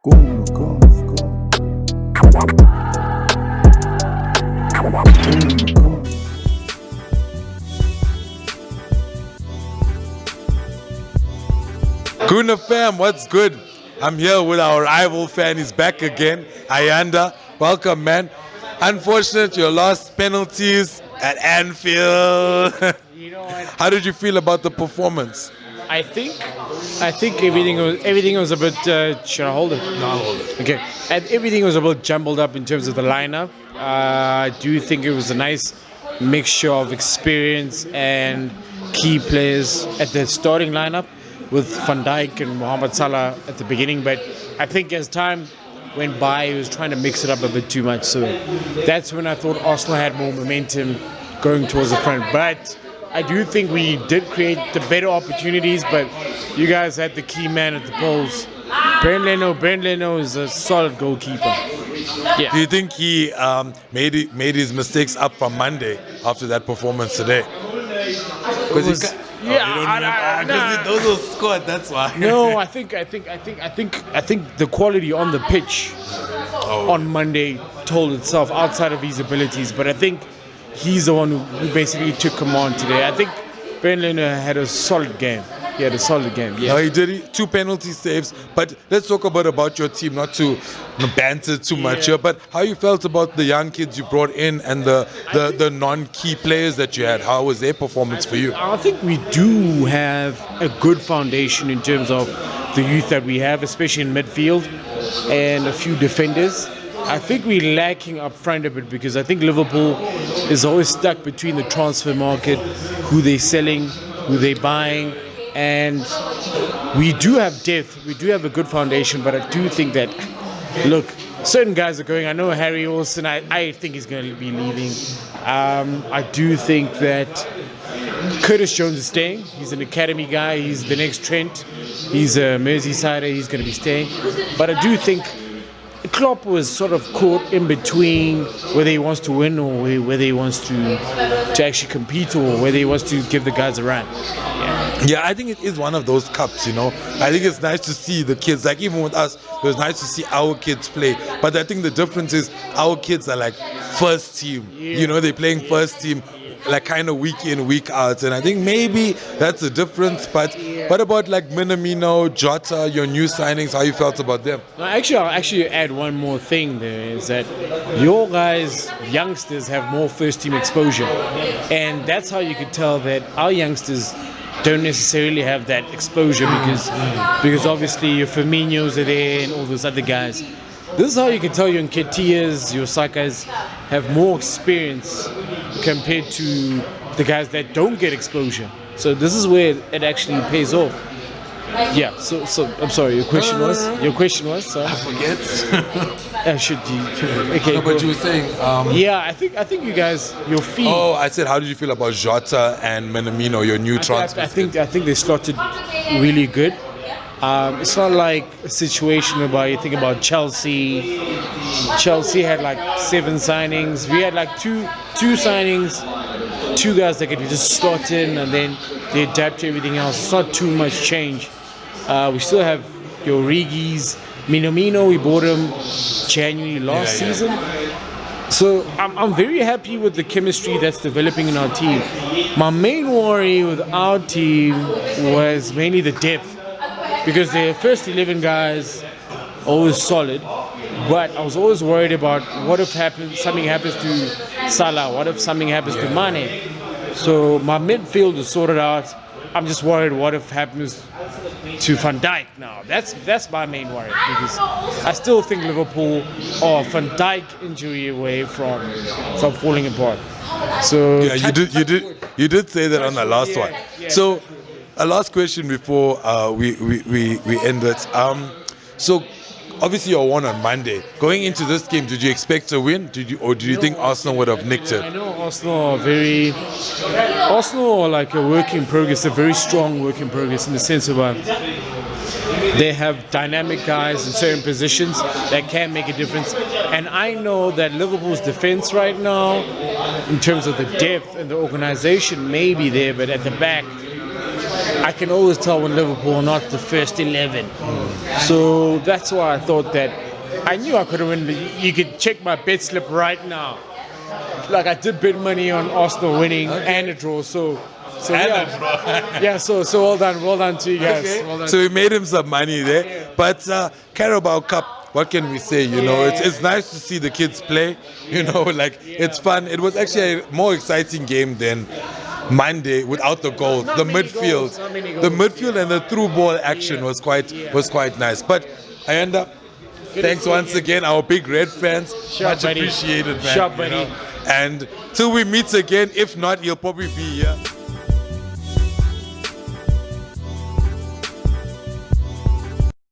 Kuna fam, what's good? I'm here with our rival fan. He's back again, Ayanda. Welcome, man. Unfortunate, your lost penalties at Anfield. You know what? How did you feel about the performance? I think everything was a bit. Should I hold it? No, I'll hold it. Okay. And everything was a bit jumbled up in terms of the lineup. I do think it was a nice mixture of experience and key players at the starting lineup, with Van Dijk and Mohamed Salah at the beginning. But I think as time went by, he was trying to mix it up a bit too much. So that's when I thought Arsenal had more momentum going towards the front. But I do think we did create the better opportunities, but you guys had the key man at the poles. Bernd Leno is a solid goalkeeper. Yeah. Do you think he made his mistakes up from Monday after that performance today? Because those were scored. That's why. No, I think the quality on the pitch on Monday told itself outside of his abilities. But I think he's the one who basically took command today. I think Ben Leno had a solid game. He had a solid game. Yeah. No, he did 2 penalty saves. But let's talk about your team, not to banter too much here. But how you felt about the young kids you brought in and the non-key players that you had? How was their performance for you? I think we do have a good foundation in terms of the youth that we have, especially in midfield and a few defenders. I think we're lacking up front a bit because I think Liverpool is always stuck between the transfer market, who they're selling, who they're buying. And we do have depth, we do have a good foundation, but I do think that, look, certain guys are going. I know Harry Olsen, I think he's going to be leaving. I do think that Curtis Jones is staying. He's an academy guy. He's the next Trent. He's a Merseysider. He's going to be staying. But I do think Klopp was sort of caught in between whether he wants to win or whether he wants to actually compete or whether he wants to give the guys a run. Yeah, I think it is one of those cups, you know. I think it's nice to see the kids, like even with us, it was nice to see our kids play. But I think the difference is our kids are like first team. You know, they're playing first team like kind of week in, week out. And I think maybe that's the difference. But what about like Minamino, Jota, your new signings, how you felt about them? No, I'll actually add one more thing there, is that your guys, youngsters, have more first team exposure. And that's how you could tell that our youngsters don't necessarily have that exposure because obviously your Firminos are there and all those other guys. This is how you can tell your Nketiahs, your Sakas have more experience compared to the guys that don't get exposure. So this is where it actually pays off. Yeah. So I'm sorry. Your question was. Sorry. I forget. Should you? Okay. No, but you were saying. Yeah, I think you guys, your feet. Oh, I said, how did you feel about Jota and Minamino, your new transfers? I think they slotted really good. It's not like a situation whereby you think about Chelsea. Chelsea had like 7 signings. We had like two signings, 2 guys that could just slot in and then they adapt to everything else. It's not too much change. We still have your Rigis, Minamino. We bought him January last season. So I'm very happy with the chemistry that's developing in our team. My main worry with our team was mainly the depth, because the first 11 guys always solid, but I was always worried about what if something happens to Salah, what if something happens to Mane. So my midfield is sorted out. I'm just worried what if happens to Van Dijk now. That's my main worry, because I still think Liverpool are Van Dijk injury away from falling apart. So yeah, you did say that on the last one. Yeah. So a last question before we end it. So obviously you won on Monday. Going into this game, did you expect a win? Did you think Arsenal would have nicked it? I know Arsenal are like a work in progress, a very strong work in progress, in the sense of they have dynamic guys in certain positions that can make a difference. And I know that Liverpool's defense right now, in terms of the depth and the organization, may be there, but at the back, I can always tell when Liverpool are not the first 11. So that's why I thought that I knew I could have won. You could check my bet slip right now. Like I did bet money on Arsenal winning and a draw. So yeah. So well done to you guys. Okay. Well done. So we made him some money there. Yeah. But Carabao Cup, what can we say? You know, it's nice to see the kids play. You know, like it's fun. It was actually a more exciting game than Monday without the goals. Not The many midfield, goals, not many the goals. midfield and the through ball action was quite nice. But Ayanda, thanks once again, our big Red fans. Sure, Much buddy. appreciated, man. Sure, you buddy. know. And till we meet again, if not, you'll probably be here.